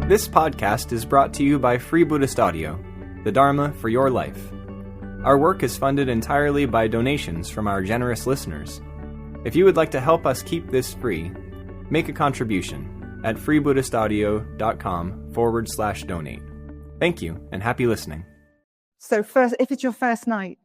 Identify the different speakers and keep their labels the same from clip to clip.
Speaker 1: This podcast is brought to you by Free Buddhist Audio, the Dharma for your life. Our work is funded entirely by donations from our generous listeners. If you would like to help us keep this free, make a contribution at freebuddhistaudio.com/donate. Thank you, and happy listening.
Speaker 2: So first, if it's your first night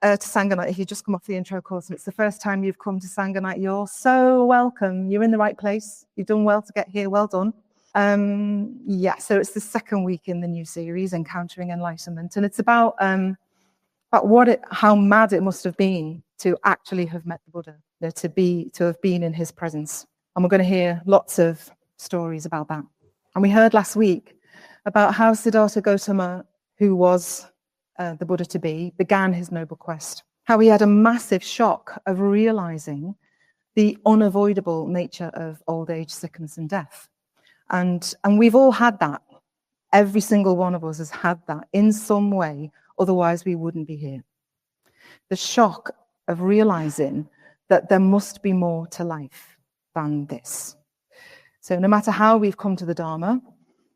Speaker 2: to Sangha night, if you just come off the intro course and it's the first time you've come to Sangha night, you're so welcome. You're in the right place. You've done well to get here. Well done. So it's the second week in the new series, Encountering Enlightenment, and it's about how mad it must have been to actually have met the Buddha, to have been in his presence. And we're going to hear lots of stories about that. And we heard last week about how Siddhartha Gautama, who was the Buddha to be, began his noble quest. How he had a massive shock of realizing the unavoidable nature of old age, sickness, and death. And we've all had that. Every single one of us has had that in some way, otherwise we wouldn't be here. The shock of realizing that there must be more to life than this. So no matter how we've come to the Dharma,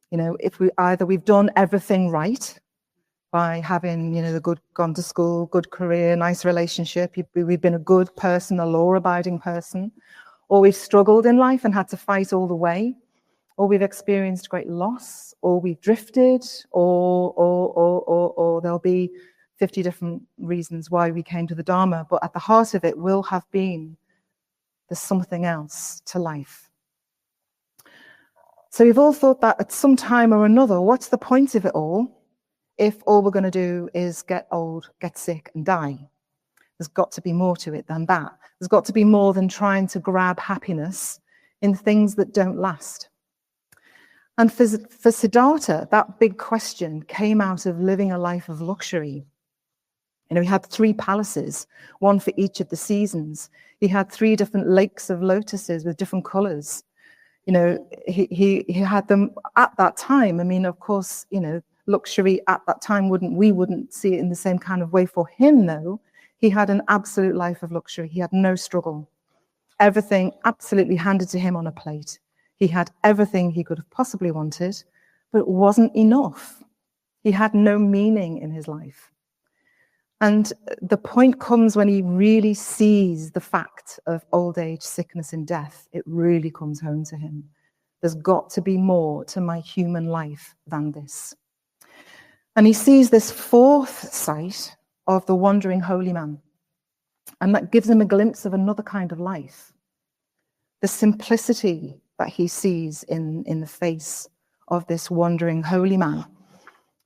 Speaker 2: if we've done everything right by having, gone to school, good career, nice relationship, we've been a good person, a law-abiding person, or we've struggled in life and had to fight all the way, or we've experienced great loss, or we've drifted, or there'll be 50 different reasons why we came to the Dharma, but at the heart of it will have been there's something else to life. So we've all thought that at some time or another, what's the point of it all if all we're going to do is get old, get sick, and die? There's got to be more to it than that. There's got to be more than trying to grab happiness in things that don't last. And for Siddhartha, that big question came out of living a life of luxury. He had 3 palaces, one for each of the seasons. He had 3 different lakes of lotuses with different colors. He had them at that time. Of course, luxury at that time we wouldn't see it in the same kind of way. For him, though, he had an absolute life of luxury. He had no struggle. Everything absolutely handed to him on a plate. He had everything he could have possibly wanted, but it wasn't enough. He had no meaning in his life. And the point comes when he really sees the fact of old age, sickness, and death. It really comes home to him. There's got to be more to my human life than this. And he sees this 4th sight of the wandering holy man. And that gives him a glimpse of another kind of life. The simplicity that he sees in the face of this wandering holy man,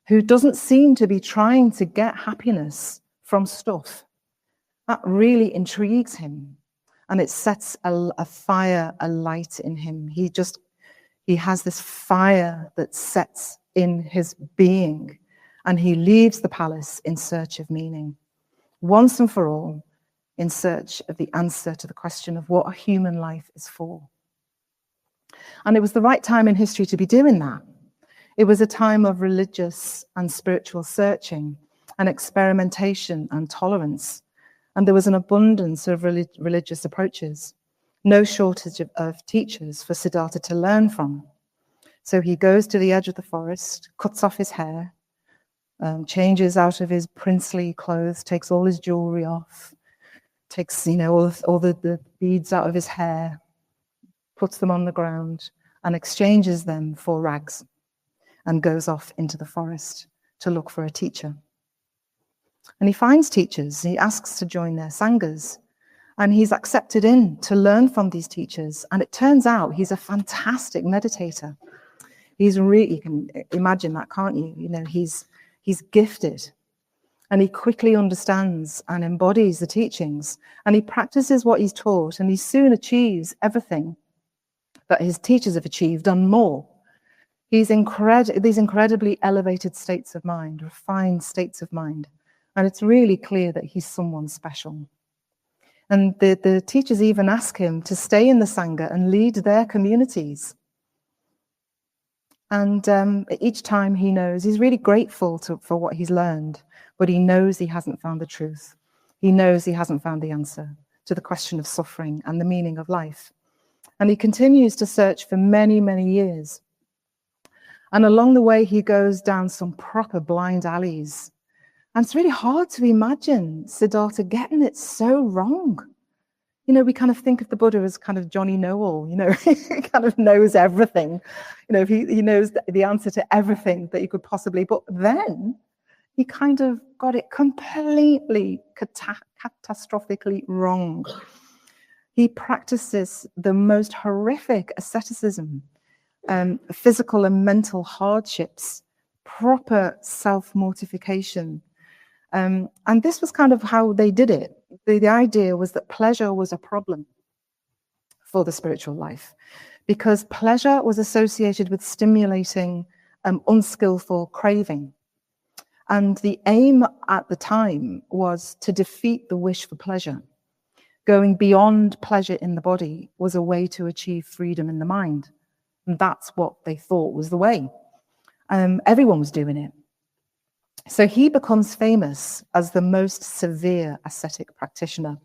Speaker 2: who doesn't seem to be trying to get happiness from stuff. That really intrigues him. And it sets a fire, a light in him. He has this fire that sets in his being. And he leaves the palace in search of meaning. Once and for all, in search of the answer to the question of what a human life is for. And it was the right time in history to be doing that. It was a time of religious and spiritual searching and experimentation and tolerance. And there was an abundance of religious approaches, no shortage of teachers for Siddhartha to learn from. So he goes to the edge of the forest, cuts off his hair, changes out of his princely clothes, takes all his jewelry off, takes all the beads out of his hair, puts them on the ground, and exchanges them for rags, and goes off into the forest to look for a teacher. And he finds teachers. He asks to join their sanghas, and he's accepted in to learn from these teachers. And it turns out he's a fantastic meditator. You can imagine that, can't you? He's gifted, and he quickly understands and embodies the teachings, and he practices what he's taught, and he soon achieves everything that his teachers have achieved and more. These incredibly elevated states of mind, refined states of mind. And it's really clear that he's someone special. And the teachers even ask him to stay in the Sangha and lead their communities. And each time he knows, he's really grateful for what he's learned, but he knows he hasn't found the truth. He knows he hasn't found the answer to the question of suffering and the meaning of life. And he continues to search for many, many years. And along the way, he goes down some proper blind alleys. And it's really hard to imagine Siddhartha getting it so wrong. You know, we kind of think of the Buddha as kind of Johnny Know-all, you know, he kind of knows everything. You know, he knows the answer to everything that you could possibly, but then he kind of got it completely catastrophically wrong. He practices the most horrific asceticism, physical and mental hardships, proper self-mortification. And this was kind of how they did it. The idea was that pleasure was a problem for the spiritual life, because pleasure was associated with stimulating unskillful craving. And the aim at the time was to defeat the wish for pleasure. Going beyond pleasure in the body was a way to achieve freedom in the mind. And that's what they thought was the way. Everyone was doing it. So he becomes famous as the most severe ascetic practitioner.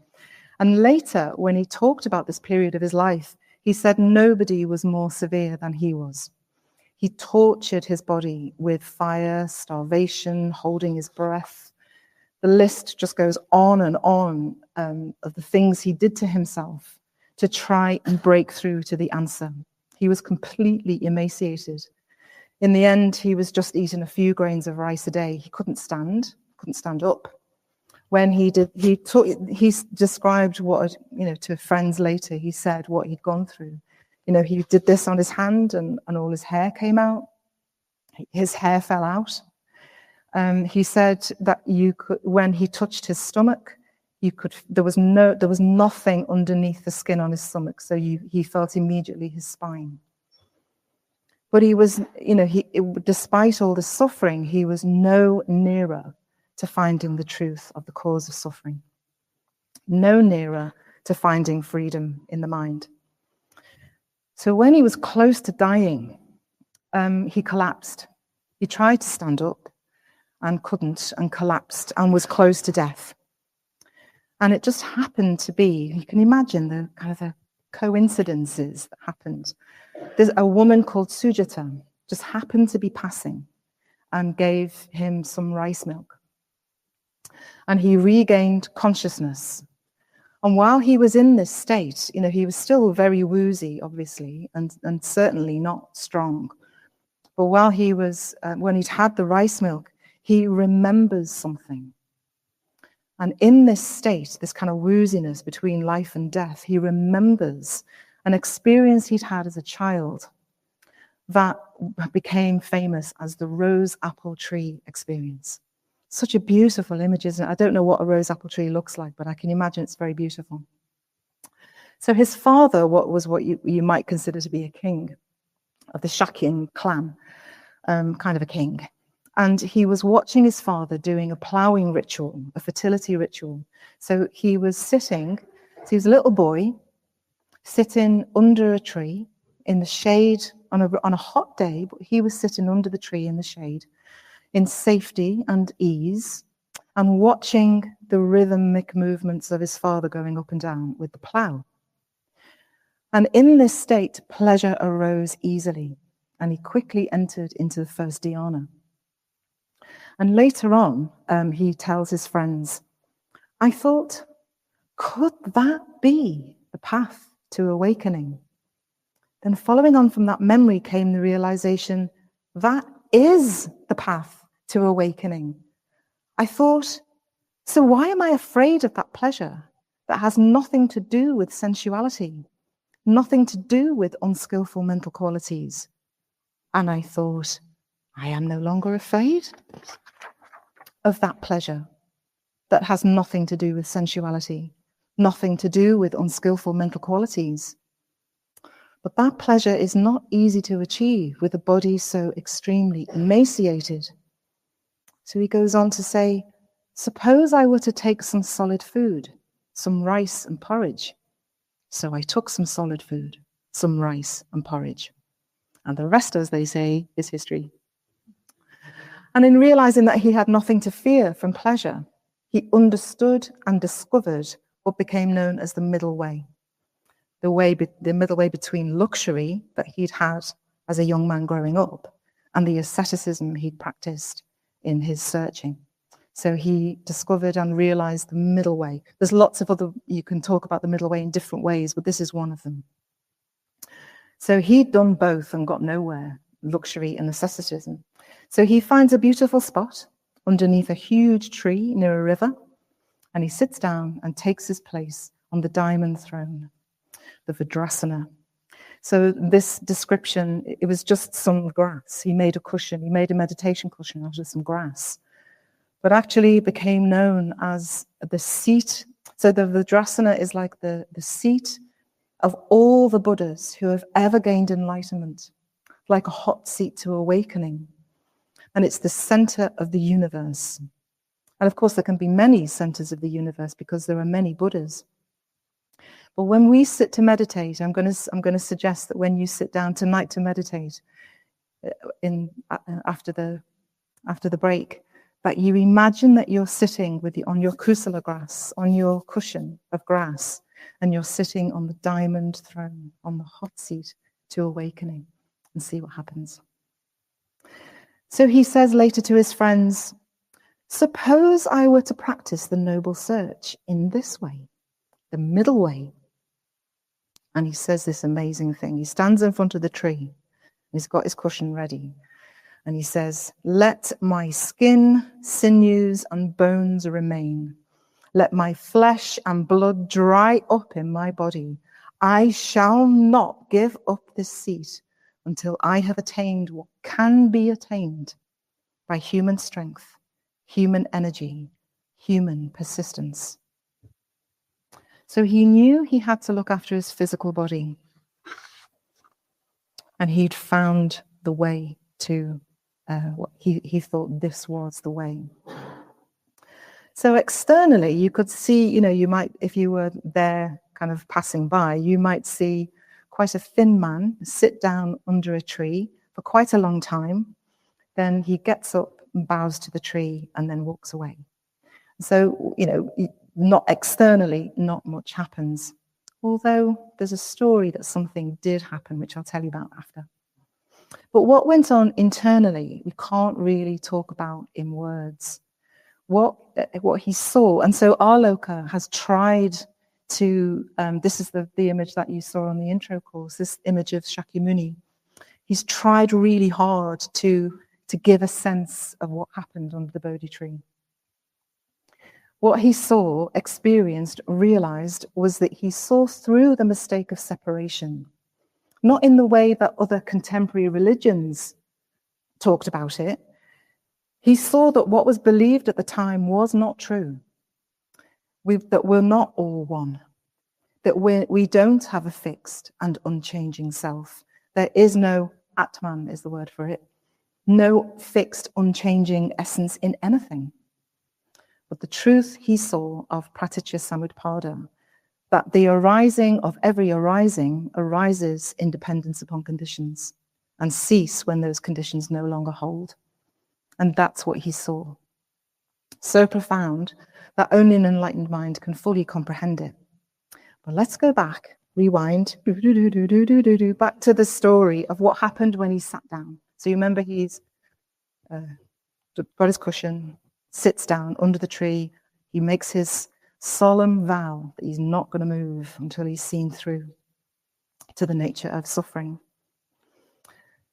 Speaker 2: And later, when he talked about this period of his life, he said nobody was more severe than he was. He tortured his body with fire, starvation, holding his breath. The list just goes on and on of the things he did to himself to try and break through to the answer. He was completely emaciated. In the end, he was just eating a few grains of rice a day. He couldn't stand up. When he described what, you know, to friends later, he said what he'd gone through. You know, he did this on his hand and all his hair came out. His hair fell out. He said that when he touched his stomach, there was nothing underneath the skin on his stomach. So he felt immediately his spine. But he was, you know, despite all the suffering, he was no nearer to finding the truth of the cause of suffering. No nearer to finding freedom in the mind. So when he was close to dying, he collapsed. He tried to stand up and couldn't, and collapsed and was close to death. And it just happened to be, you can imagine the kind of the coincidences that happened. There's a woman called Sanghagita just happened to be passing and gave him some rice milk. And he regained consciousness. And while he was in this state, you know, he was still very woozy, obviously, and certainly not strong. But while he was, when he'd had the rice milk, he remembers something. And in this state, this kind of wooziness between life and death, he remembers an experience he'd had as a child that became famous as the rose apple tree experience. Such a beautiful image, isn't it? I don't know what a rose apple tree looks like, but I can imagine it's very beautiful. So his father, what you might consider to be a king of the Shakyan clan, kind of a king. And he was watching his father doing a ploughing ritual, a fertility ritual. So he was sitting, so he was a little boy, sitting under a tree in the shade on a hot day, but he was sitting under the tree in the shade in safety and ease and watching the rhythmic movements of his father going up and down with the plough. And in this state, pleasure arose easily, and he quickly entered into the first dhyana. And later on, he tells his friends, I thought, could that be the path to awakening? Then following on from that memory came the realization, that is the path to awakening. I thought, so why am I afraid of that pleasure that has nothing to do with sensuality, nothing to do with unskillful mental qualities? And I thought, I am no longer afraid of that pleasure that has nothing to do with sensuality, nothing to do with unskillful mental qualities. But that pleasure is not easy to achieve with a body so extremely emaciated. So he goes on to say, suppose I were to take some solid food, some rice and porridge. So I took some solid food, some rice and porridge. And the rest, as they say, is history. And in realizing that he had nothing to fear from pleasure, he understood and discovered what became known as the middle way. The middle way between luxury that he'd had as a young man growing up and the asceticism he'd practiced in his searching. So he discovered and realized the middle way. There's lots of other, you can talk about the middle way in different ways, but this is one of them. So he'd done both and got nowhere, luxury and asceticism. So he finds a beautiful spot underneath a huge tree near a river, and he sits down and takes his place on the diamond throne, the Vajrasana. So this description, it was just some grass. He made a cushion, he made a meditation cushion out of some grass, but actually became known as the seat. So the Vajrasana is like the seat of all the Buddhas who have ever gained enlightenment, like a hot seat to awakening. And it's the center of the universe. And of course, there can be many centers of the universe because there are many Buddhas. But when we sit to meditate, I'm going to suggest that when you sit down tonight to meditate, after the break, that you imagine that you're sitting on your kusala grass, on your cushion of grass, and you're sitting on the diamond throne, on the hot seat to awakening, and see what happens. So he says later to his friends, suppose I were to practice the noble search in this way, the middle way. And he says this amazing thing. He stands in front of the tree. He's got his cushion ready. And he says, let my skin, sinews, and bones remain. Let my flesh and blood dry up in my body. I shall not give up this seat until I have attained what can be attained by human strength, human energy, human persistence. So he knew he had to look after his physical body. And he'd found the way to what he thought this was the way. So externally, you could see, you might, if you were there kind of passing by, you might see quite a thin man sit down under a tree for quite a long time. Then he gets up and bows to the tree and then walks away. So, not externally, not much happens. Although there's a story that something did happen, which I'll tell you about after. But what went on internally, we can't really talk about in words. What he saw, and so Aloka has tried to, this is the image that you saw on the intro course, this image of Shakyamuni. He's tried really hard to give a sense of what happened under the Bodhi tree. What he saw, experienced, realized was that he saw through the mistake of separation, not in the way that other contemporary religions talked about it. He saw that what was believed at the time was not true, that we're not all one, that we don't have a fixed and unchanging self. There is no Atman, is the word for it, no fixed, unchanging essence in anything. But the truth he saw of pratitya samutpada, that the arising of every arising arises in dependence upon conditions and cease when those conditions no longer hold. And that's what he saw. So profound that only an enlightened mind can fully comprehend it. But let's go back, rewind, back to the story of what happened when he sat down. So you remember he's got his cushion, sits down under the tree. He makes his solemn vow that he's not going to move until he's seen through to the nature of suffering.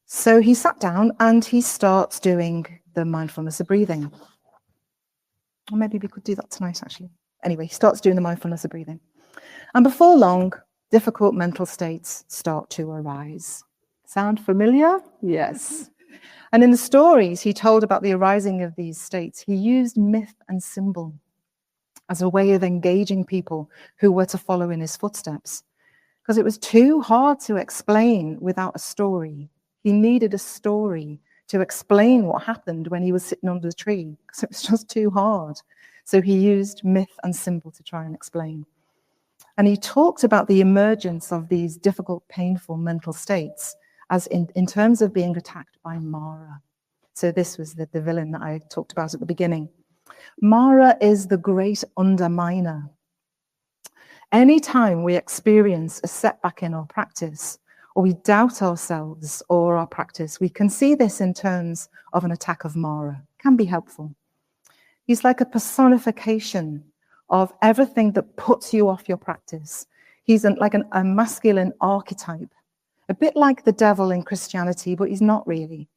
Speaker 2: So he sat down and he starts doing the mindfulness of breathing. Or maybe we could do that tonight, actually. Anyway, he starts doing the mindfulness of breathing. And before long, difficult mental states start to arise. Sound familiar? Yes. And in the stories he told about the arising of these states, he used myth and symbol as a way of engaging people who were to follow in his footsteps. Because it was too hard to explain without a story. He needed a story to explain what happened when he was sitting under the tree, because it was just too hard. So he used myth and symbol to try and explain. And he talked about the emergence of these difficult, painful mental states as in terms of being attacked by Māra. So this was the villain that I talked about at the beginning. Māra is the great underminer. Anytime we experience a setback in our practice, or we doubt ourselves or our practice, we can see this in terms of an attack of Māra. It can be helpful. He's like a personification of everything that puts you off your practice. He's like a masculine archetype, a bit like the devil in Christianity, but he's not really.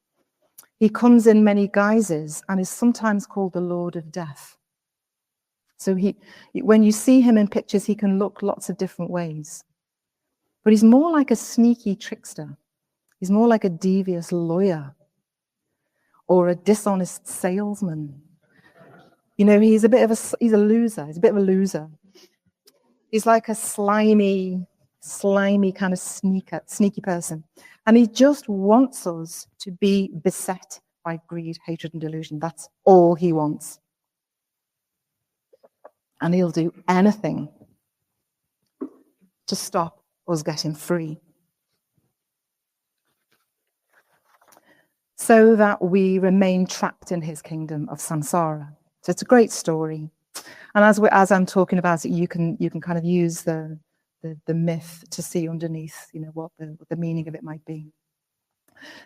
Speaker 2: He comes in many guises and is sometimes called the Lord of Death. So when you see him in pictures, he can look lots of different ways. But he's more like a sneaky trickster. He's more like a devious lawyer or a dishonest salesman. You know, he's a loser. He's a bit of a loser. He's like a slimy kind of sneaky person. And he just wants us to be beset by greed, hatred, and delusion. That's all he wants. And he'll do anything to stop us getting free, so that we remain trapped in his kingdom of samsara. So it's a great story. And as I'm talking about it, you can kind of use the myth to see underneath, you know, what the meaning of it might be.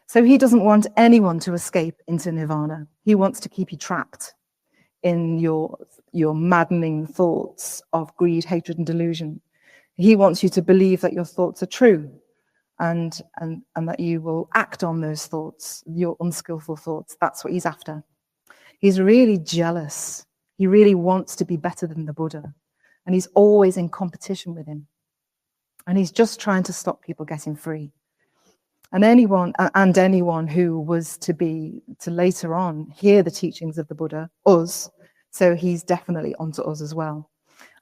Speaker 2: So he doesn't want anyone to escape into nirvana. He wants to keep you trapped in your maddening thoughts of greed, hatred, and delusion. He wants you to believe that your thoughts are true and that you will act on those thoughts, your unskillful thoughts. That's what he's after. He's really jealous. He really wants to be better than the Buddha. And he's always in competition with him. And he's just trying to stop people getting free. And anyone who was to later on hear the teachings of the Buddha, us, so he's definitely onto us as well.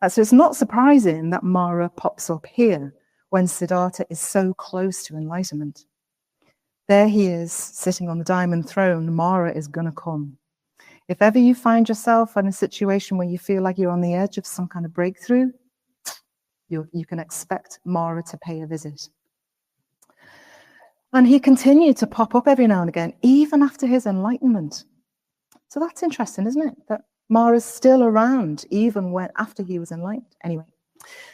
Speaker 2: So it's not surprising that Māra pops up here when Siddhartha is so close to enlightenment. There he is, sitting on the diamond throne. Māra is going to come. If ever you find yourself in a situation where you feel like you're on the edge of some kind of breakthrough, you can expect Māra to pay a visit. And he continued to pop up every now and again, even after his enlightenment. So that's interesting, isn't it? That Māra's still around, even after he was enlightened. Anyway,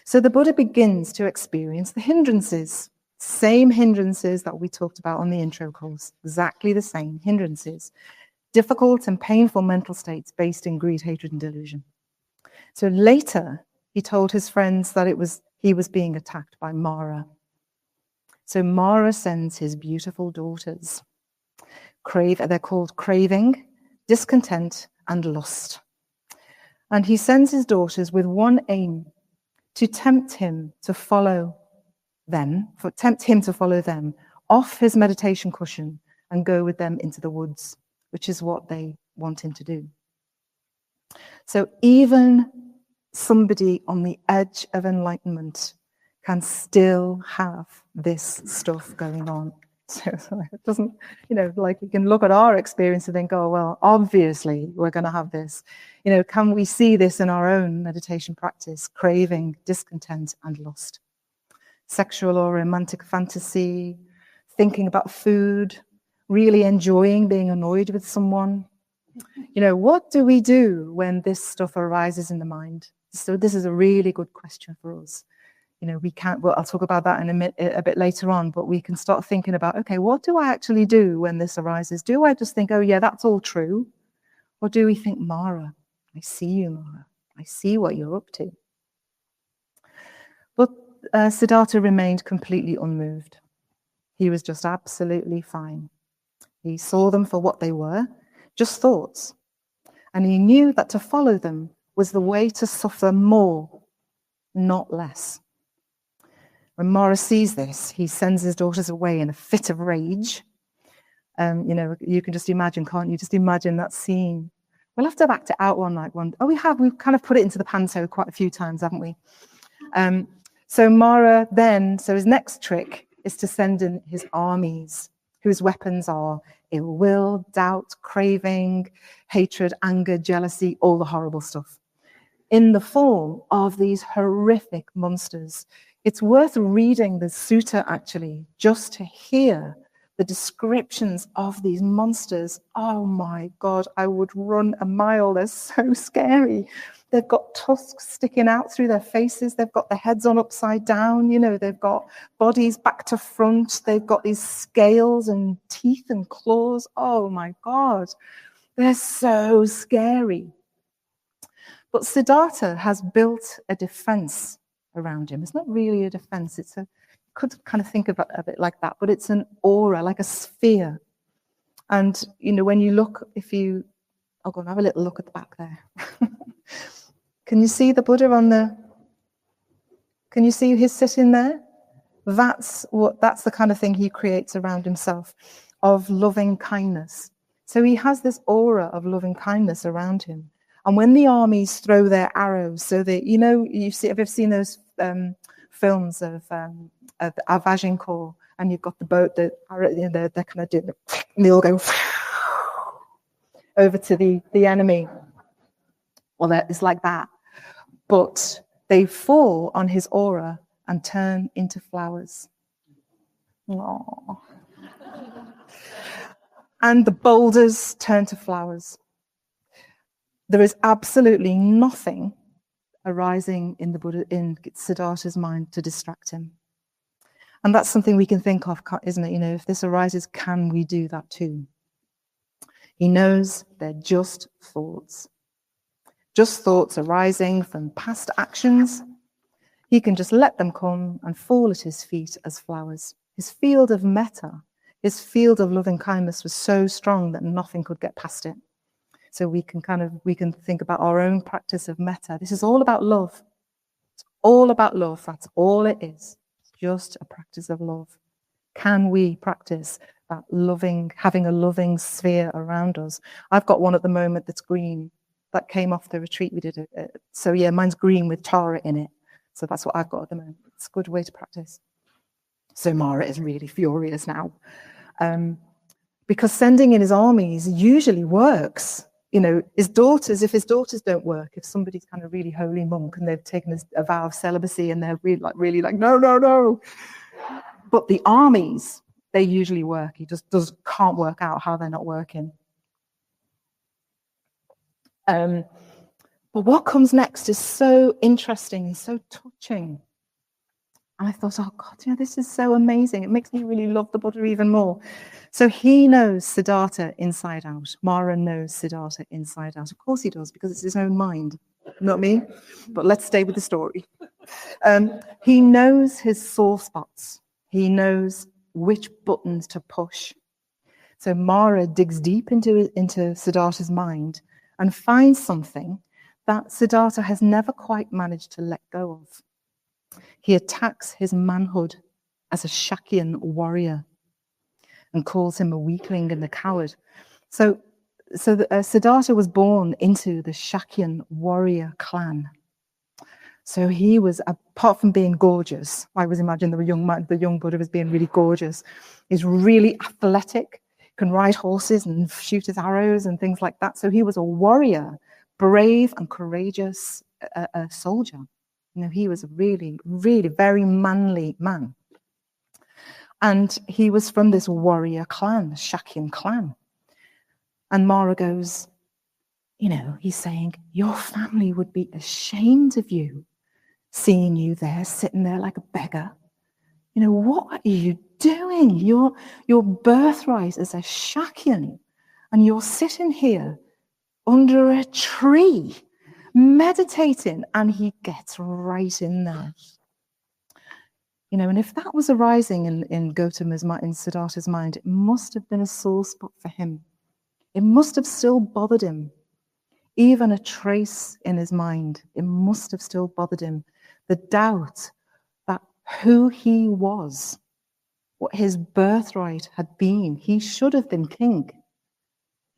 Speaker 2: so the Buddha begins to experience the hindrances, same hindrances that we talked about on the intro course, exactly the same hindrances, difficult and painful mental states based in greed, hatred, and delusion. So later, he told his friends that he was being attacked by Māra. So Māra sends his beautiful daughters. They're called craving, discontent, and lust. And he sends his daughters with one aim, to tempt him to follow them off his meditation cushion and go with them into the woods, which is what they want him to do. So even somebody on the edge of enlightenment can still have this stuff going on. So it doesn't, like we can look at our experience and think, oh, well, obviously we're going to have this. Can we see this in our own meditation practice? Craving, discontent, and lust. Sexual or romantic fantasy, thinking about food, really enjoying being annoyed with someone. What do we do when this stuff arises in the mind? So this is a really good question for us. We can't, well, I'll talk about that in a bit later on, but we can start thinking about, okay, what do I actually do when this arises? Do I just think, oh yeah, that's all true? Or do we think, Māra, I see you, Māra. I see what you're up to. But Siddhartha remained completely unmoved. He was just absolutely fine. He saw them for what they were, just thoughts. And he knew that to follow them was the way to suffer more, not less. When Māra sees this, he sends his daughters away in a fit of rage. You can just imagine, can't you? Just imagine that scene. We'll have to act it out one. Oh, we've kind of put it into the panto quite a few times, haven't we? So Māra then, his next trick is to send in his armies, whose weapons are ill will, doubt, craving, hatred, anger, jealousy, all the horrible stuff, in the form of these horrific monsters. It's worth reading the sutta, actually, just to hear the descriptions of these monsters, oh my God, I would run a mile. They're so scary. They've got tusks sticking out through their faces. They've got their heads on upside down. You know, they've got bodies back to front. They've got these scales and teeth and claws. Oh my God, they're so scary. But Siddhartha has built a defense around him. It's not really a defense. You could kind of think of it a bit like that, but it's an aura, like a sphere. And, you know, when you look, I'll go and have a little look at the back there. Can you see the Buddha can you see who's sitting there? That's the kind of thing he creates around himself, of loving kindness. So he has this aura of loving kindness around him. And when the armies throw their arrows, so that, you know, have you seen those films of Agincourt, and you've got the boat, the arrow, you know, they're kind of doing it, and they all go over to the enemy. Well, it's like that. But they fall on his aura and turn into flowers. Aww. And the boulders turn to flowers. There is absolutely nothing arising in Siddhartha's mind to distract him. And that's something we can think of, isn't it? You know, if this arises, can we do that too? He knows they're just thoughts. Just thoughts arising from past actions. He can just let them come and fall at his feet as flowers. His field of metta, his field of loving kindness was so strong that nothing could get past it. So we can think about our own practice of metta. This is all about love. It's all about love. That's all it is. It's just a practice of love. Can we practice that loving, having a loving sphere around us? I've got one at the moment that's green. That came off the retreat we did. So yeah, mine's green with Tara in it. So that's what I've got at the moment. It's a good way to practice. So Māra is really furious now. Because sending in his armies usually works. You know, if his daughters don't work, if somebody's kind of really holy monk and they've taken a vow of celibacy and they're really like, no. But the armies, they usually work. He just can't work out how they're not working. But what comes next is so interesting and so touching. And I thought, oh God, you know, this is so amazing. It makes me really love the Buddha even more. So he knows Siddhartha inside out. Māra knows Siddhartha inside out. Of course he does, because it's his own mind, not me. But let's stay with the story. He knows his sore spots. He knows which buttons to push. So Māra digs deep into Siddhartha's mind and finds something that Siddhartha has never quite managed to let go of. He attacks his manhood as a Shakyan warrior and calls him a weakling and a coward. So Siddhartha was born into the Shakyan warrior clan. So he was, apart from being gorgeous, I always imagine the young Buddha as being really gorgeous. He's really athletic, can ride horses and shoot his arrows and things like that. So he was a warrior, brave and courageous soldier. You know, he was a really, really very manly man. And he was from this warrior clan, the Shakyan clan. And Māra goes, you know, he's saying, your family would be ashamed of you, seeing you there, sitting there like a beggar. You know, what are you doing? Your birthright is a Shakyan, and you're sitting here under a tree, meditating, and he gets right in there. You know, and if that was arising in Gautama's mind, in Siddhartha's mind, it must have been a sore spot for him. It must have still bothered him. Even a trace in his mind, it must have still bothered him. The doubt that who he was, what his birthright had been, he should have been king.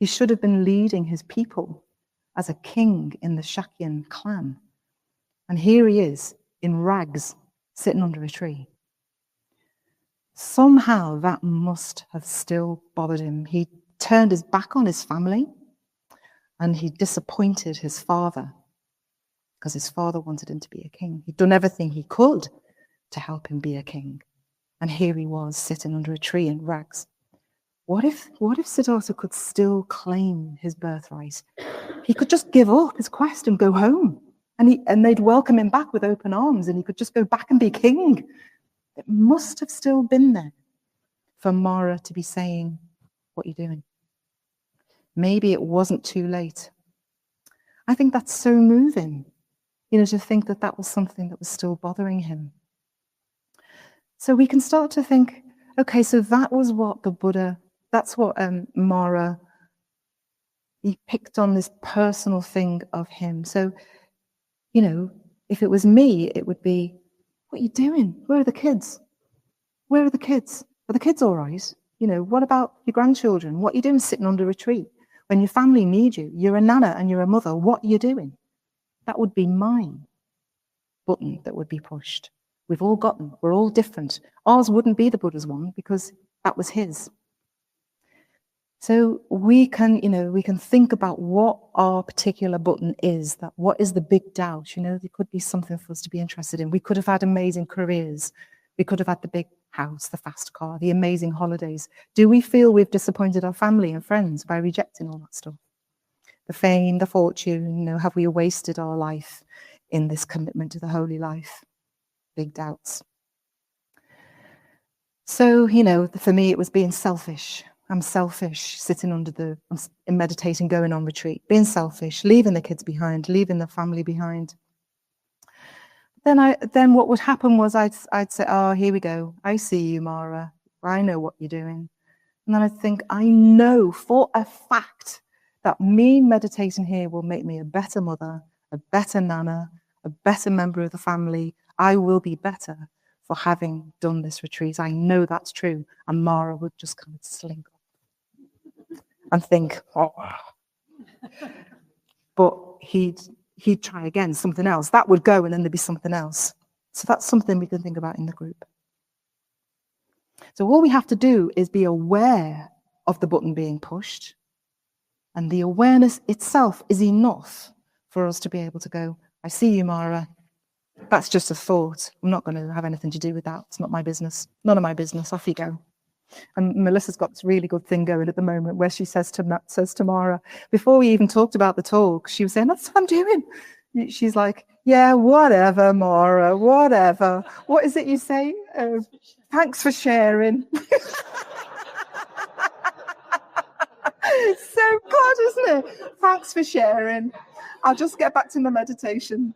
Speaker 2: He should have been leading his people as a king in the Shakyan clan. And here he is, in rags, sitting under a tree. Somehow that must have still bothered him. He turned his back on his family and he disappointed his father because his father wanted him to be a king. He'd done everything he could to help him be a king. And here he was sitting under a tree in rags. What if Siddhartha could still claim his birthright? He could just give up his quest and go home, and they'd welcome him back with open arms, and he could just go back and be king. It must have still been there for Māra to be saying, what are you doing? Maybe it wasn't too late. I think that's so moving, to think that that was something that was still bothering him. So we can start to think, okay, so that was what the Buddha, that's what Māra, he picked on this personal thing of him. So, if it was me, it would be, what are you doing? Where are the kids? Where are the kids? Are the kids all right? What about your grandchildren? What are you doing sitting under a tree? When your family need you, you're a nana and you're a mother, what are you doing? That would be my button that would be pushed. We've all got them. We're all different. Ours wouldn't be the Buddha's one because that was his. So we can think about what our particular button is, that what is the big doubt? There could be something for us to be interested in. We could have had amazing careers. We could have had the big house, the fast car, the amazing holidays. Do we feel we've disappointed our family and friends by rejecting all that stuff? The fame, the fortune, have we wasted our life in this commitment to the holy life? Big doubts. So, for me, it was being selfish. I'm selfish, sitting I'm meditating, going on retreat, being selfish, leaving the kids behind, leaving the family behind. Then what would happen was I'd say, oh, here we go. I see you, Māra. I know what you're doing. And then I'd think, I know for a fact that me meditating here will make me a better mother, a better nana, a better member of the family. I will be better for having done this retreat. I know that's true. And Māra would just kind of slink up and think, oh. But he'd try again, something else. That would go, and then there'd be something else. So that's something we can think about in the group. So all we have to do is be aware of the button being pushed. And the awareness itself is enough for us to be able to go, I see you, Māra. That's just a thought. I'm not going to have anything to do with that. It's not my business. None of my business. Off you go. And Melissa's got this really good thing going at the moment where she says to Māra, before we even talked about the talk, she was saying, that's what I'm doing. She's like, yeah, whatever, Māra, whatever. What is it you say? Thanks for sharing. It's so good, isn't it? Thanks for sharing. I'll just get back to my meditation.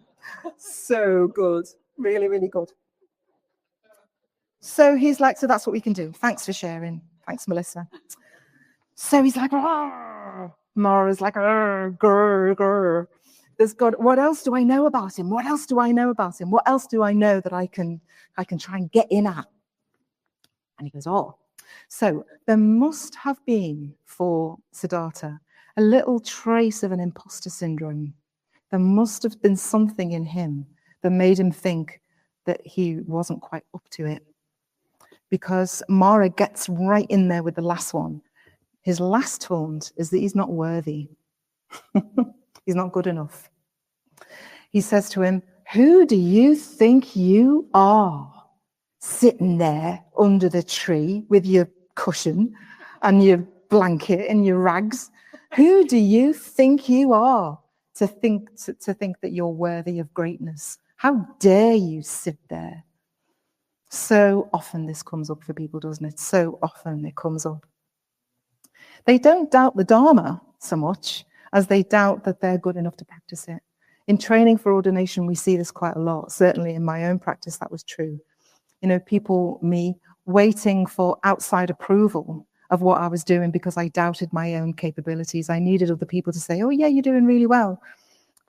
Speaker 2: So good. Really, really good. So he's like, so that's what we can do. Thanks for sharing. Thanks, Melissa. So he's like, Māra's like, grr, grr. There's God. What else do I know about him? What else do I know about him? What else do I know that I can try and get in at? And he goes, so there must have been for Siddhartha a little trace of an imposter syndrome. There must have been something in him that made him think that he wasn't quite up to it. Because Māra gets right in there with the last one. His last taunt is that he's not worthy. He's not good enough. He says to him, who do you think you are? Sitting there under the tree with your cushion and your blanket and your rags. Who do you think you are to think that you're worthy of greatness? How dare you sit there? So often this comes up for people, doesn't it? So often it comes up. They don't doubt the Dharma so much as they doubt that they're good enough to practice it. In training for ordination, we see this quite a lot. Certainly in my own practice, that was true. People, me, waiting for outside approval of what I was doing because I doubted my own capabilities. I needed other people to say, oh, yeah, you're doing really well.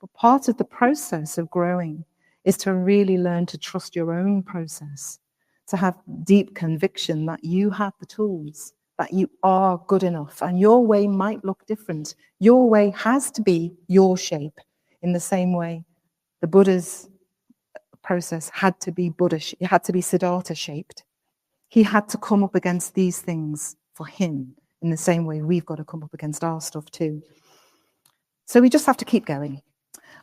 Speaker 2: But part of the process of growing is to really learn to trust your own process, to have deep conviction that you have the tools, that you are good enough, and your way might look different. Your way has to be your shape in the same way the Buddha's process had to be Buddha, it had to be Siddhartha shaped. He had to come up against these things for him in the same way we've got to come up against our stuff too. So we just have to keep going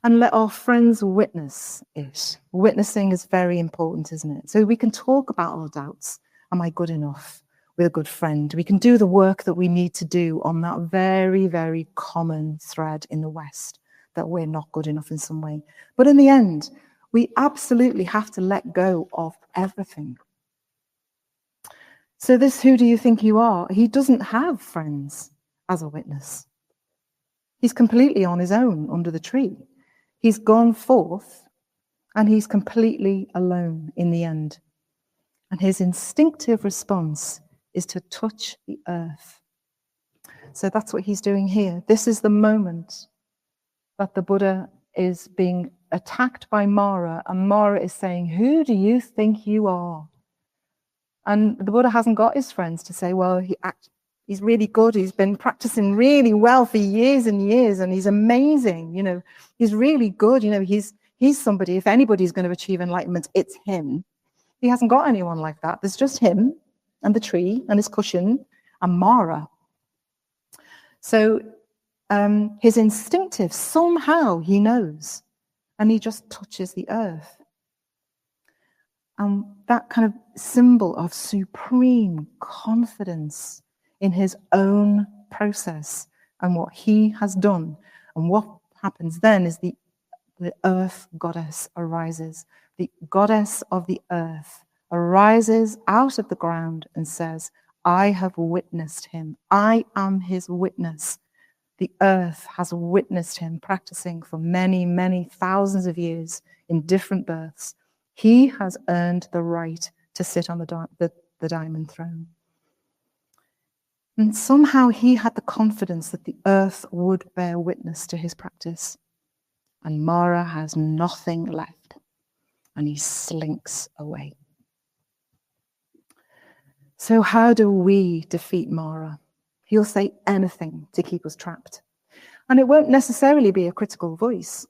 Speaker 2: and let our friends witness it. Witnessing is very important, isn't it? So we can talk about our doubts. Am I good enough? with a good friend. We can do the work that we need to do on that very, very common thread in the West, that we're not good enough in some way. But in the end, we absolutely have to let go of everything. So this, who do you think you are? He doesn't have friends as a witness. He's completely on his own under the tree. He's gone forth and he's completely alone in the end. And his instinctive response is to touch the earth. So that's what he's doing here. This is the moment that the Buddha is being attacked by Māra, and Māra is saying, who do you think you are? And the Buddha hasn't got his friends to say, well, he's really good. He's been practicing really well for years and years, and he's amazing. You know, he's really good. You know, he's somebody, if anybody's going to achieve enlightenment, it's him. He hasn't got anyone like that. There's just him and the tree and his cushion and Māra. So his instinctive, somehow he knows, and he just touches the earth. And that kind of symbol of supreme confidence in his own process and what he has done. And what happens then is the earth goddess arises. The goddess of the earth arises out of the ground and says, I have witnessed him. I am his witness. The earth has witnessed him practicing for many, many thousands of years in different births. He has earned the right to sit on the diamond throne. And somehow he had the confidence that the earth would bear witness to his practice. And Māra has nothing left, and he slinks away. So how do we defeat Māra? He'll say anything to keep us trapped. And it won't necessarily be a critical voice,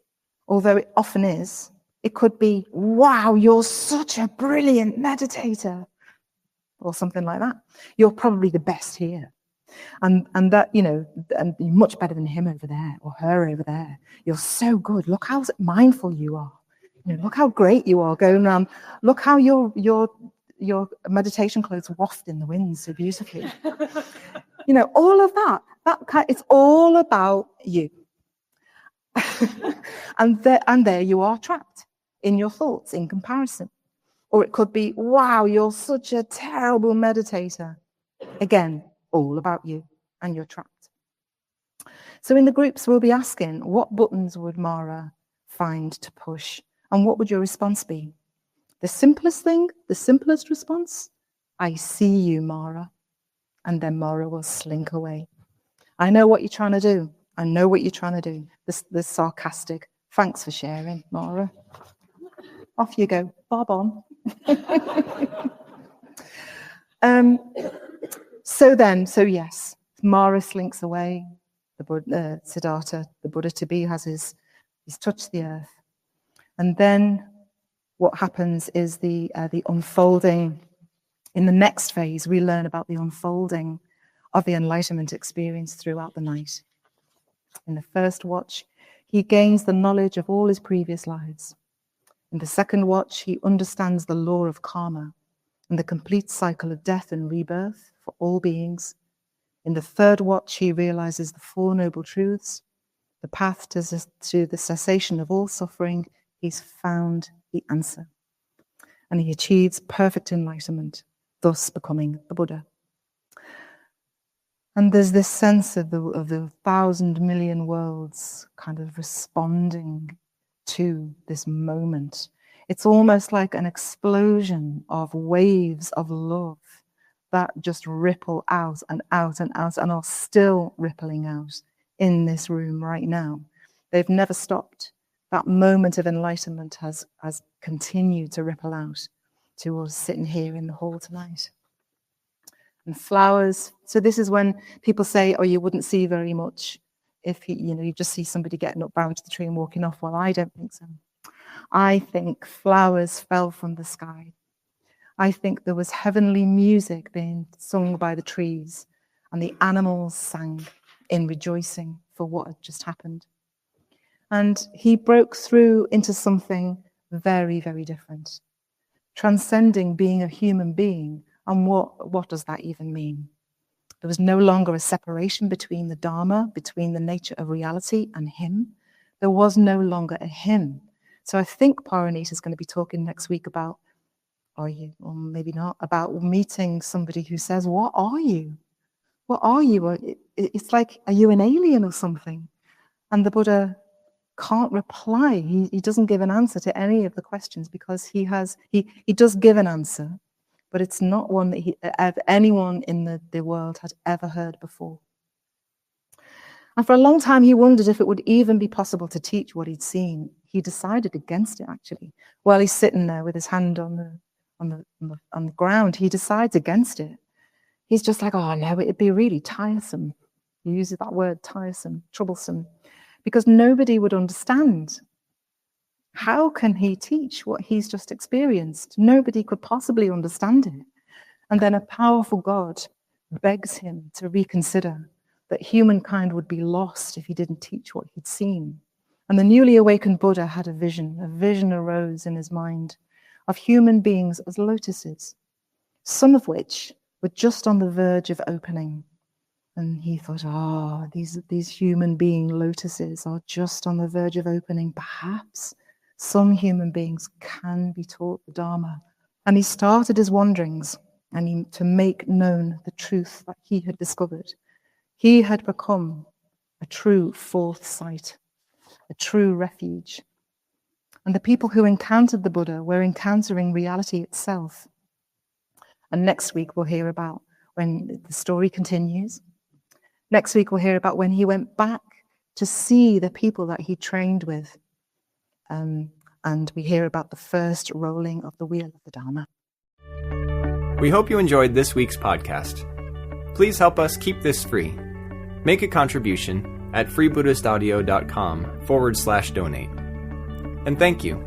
Speaker 2: although it often is. It could be, wow, you're such a brilliant meditator, or something like that. You're probably the best here. And that, you know, and you're much better than him over there or her over there. You're so good. Look how mindful you are. You know, look how great you are going around. Look how your meditation clothes waft in the wind so beautifully. You know, all of that it's all about you. and there you are trapped in your thoughts in comparison. Or it could be, wow, you're such a terrible meditator. Again, all about you, and you're trapped. So in the groups, we'll be asking, what buttons would Māra find to push? And what would your response be? The simplest thing, the simplest response, I see you, Māra. And then Māra will slink away. I know what you're trying to do. I know what you're trying to do. This sarcastic, thanks for sharing, Māra. Off you go, bob on. So yes, Māra slinks away. The Buddha, Siddhartha, the Buddha to be, he's touched the earth. And then what happens is the unfolding. In the next phase, we learn about the unfolding of the enlightenment experience throughout the night. In the first watch, he gains the knowledge of all his previous lives. In the second watch, he understands the law of karma and the complete cycle of death and rebirth for all beings. In the third watch, he realizes the Four Noble Truths, the path to the cessation of all suffering. He's found the answer. And he achieves perfect enlightenment, thus becoming the Buddha. And there's this sense of the 1,000 million worlds kind of responding to this moment. It's almost like an explosion of waves of love that just ripple out and out and out and are still rippling out in this room right now. They've never stopped. That moment of enlightenment has continued to ripple out to us sitting here in the hall tonight. And flowers. So this is when people say, oh, you wouldn't see very much if you just see somebody getting up, bowing to the tree and walking off. Well, I don't think so. I think flowers fell from the sky. I think there was heavenly music being sung by the trees, and the animals sang in rejoicing for what had just happened. And he broke through into something very, very different, transcending being a human being And what does that even mean? There was no longer a separation between the Dharma, between the nature of reality and him. There was no longer a him. So I think Paranita is going to be talking next week about, or maybe not, about meeting somebody who says, what are you? What are you? It's like, are you an alien or something? And the Buddha can't reply. He doesn't give an answer to any of the questions, because he does give an answer, but it's not one that anyone in the world had ever heard before. And for a long time, he wondered if it would even be possible to teach what he'd seen. He decided against it, actually. While he's sitting there with his hand on the ground, he decides against it. He's just like, oh no, it'd be really tiresome. He uses that word, tiresome, troublesome, because nobody would understand. How can he teach what he's just experienced? Nobody could possibly understand it. And then a powerful God begs him to reconsider that humankind would be lost if he didn't teach what he'd seen. And the newly awakened Buddha had a vision. A vision arose in his mind of human beings as lotuses, some of which were just on the verge of opening. And he thought, these human being lotuses are just on the verge of opening. Perhaps some human beings can be taught the Dharma. And he started his wanderings to make known the truth that he had discovered. He had become a true fourth sight, a true refuge. And the people who encountered the Buddha were encountering reality itself. And next week we'll hear about, when the story continues, next week we'll hear about when he went back to see the people that he trained with. And we hear about the first rolling of the wheel of the Dharma.
Speaker 1: We hope you enjoyed this week's podcast. Please help us keep this free. Make a contribution at freebuddhistaudio.com/donate. And thank you.